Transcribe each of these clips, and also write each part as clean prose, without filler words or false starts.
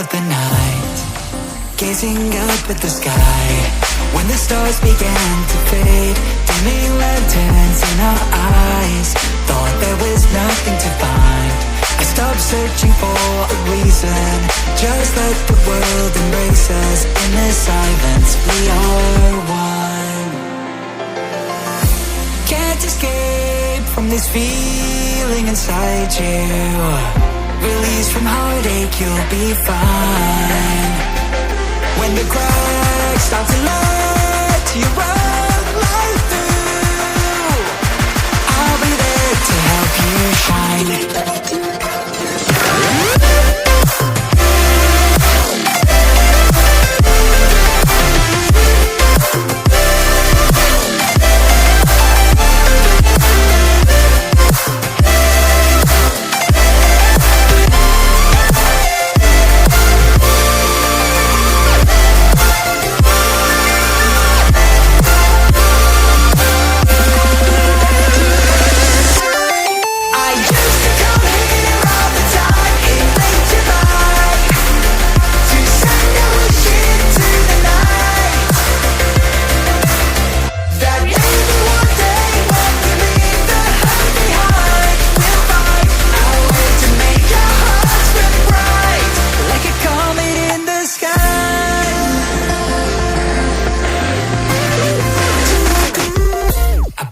of the night, gazing up at the sky, when the stars began to fade, dimming lanterns in our eyes, thought there was nothing to find. I stopped searching for a reason, just let the world embrace us. In the silence, we are one. Can't escape from this feeling inside you. Release from heartache, you'll be fine. When the cracks start to let you run right through, I'll be there to help you shine.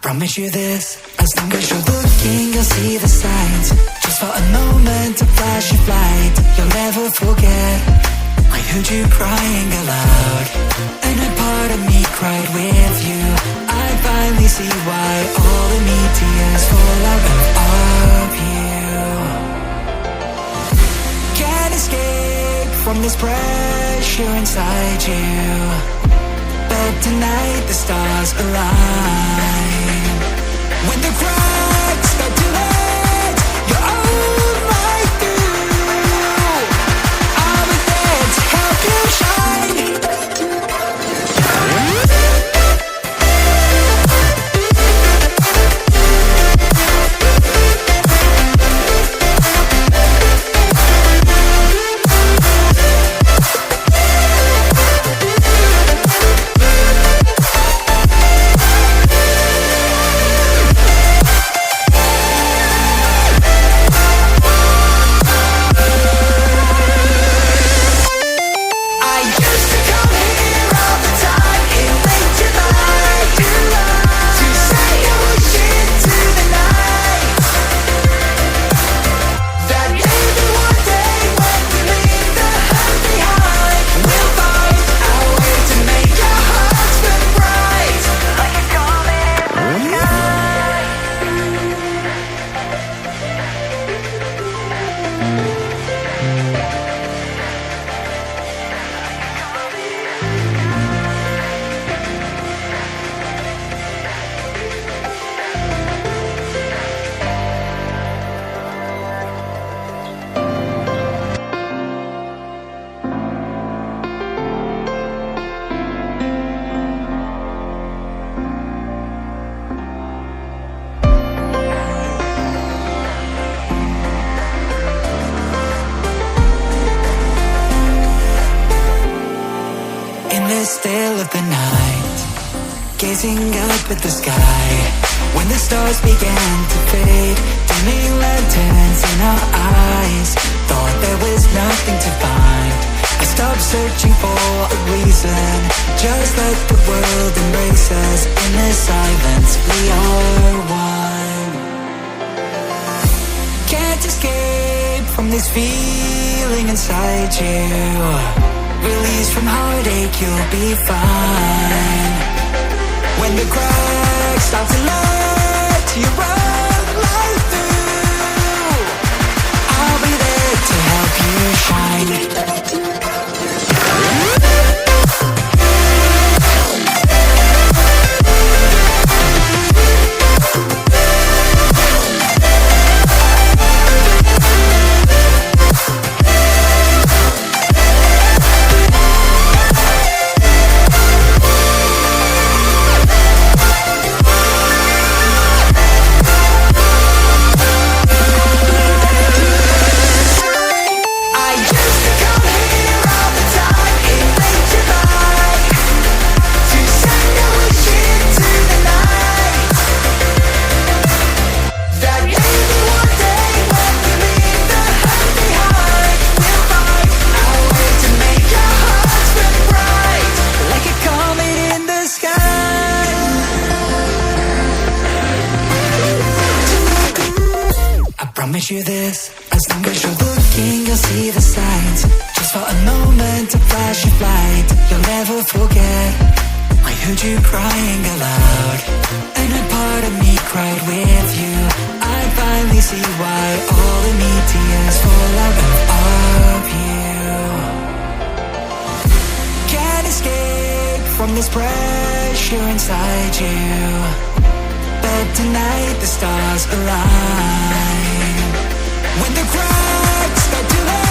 Promise you this, as long as you're looking, you'll see the signs. Just for a moment, a flash of light, you'll never forget. I heard you crying aloud, and a part of me cried with you. I finally see why all the meteors fall out of you. Can't escape from this pressure inside you, but tonight the stars align. When the cracks start to let you own right through, I'll be there to help you shine. Still of the night, gazing up at the sky, when the stars began to fade, dimming lanterns in our eyes, thought there was nothing to find. I stopped searching for a reason, just let the world embrace us. In the silence, we are one. Can't escape from this feeling inside you. Release from heartache, you'll be fine. When the cracks start to let you run right through, I'll be there to help you shine. Promise you this, as long as you're looking, you'll see the signs. Just for a moment, a flash of light, you'll never forget. I heard you crying aloud, and a part of me cried with you. I finally see why all the need tears fall out of you. Can't escape from this pressure inside you, but tonight the stars align. When the cracks start to let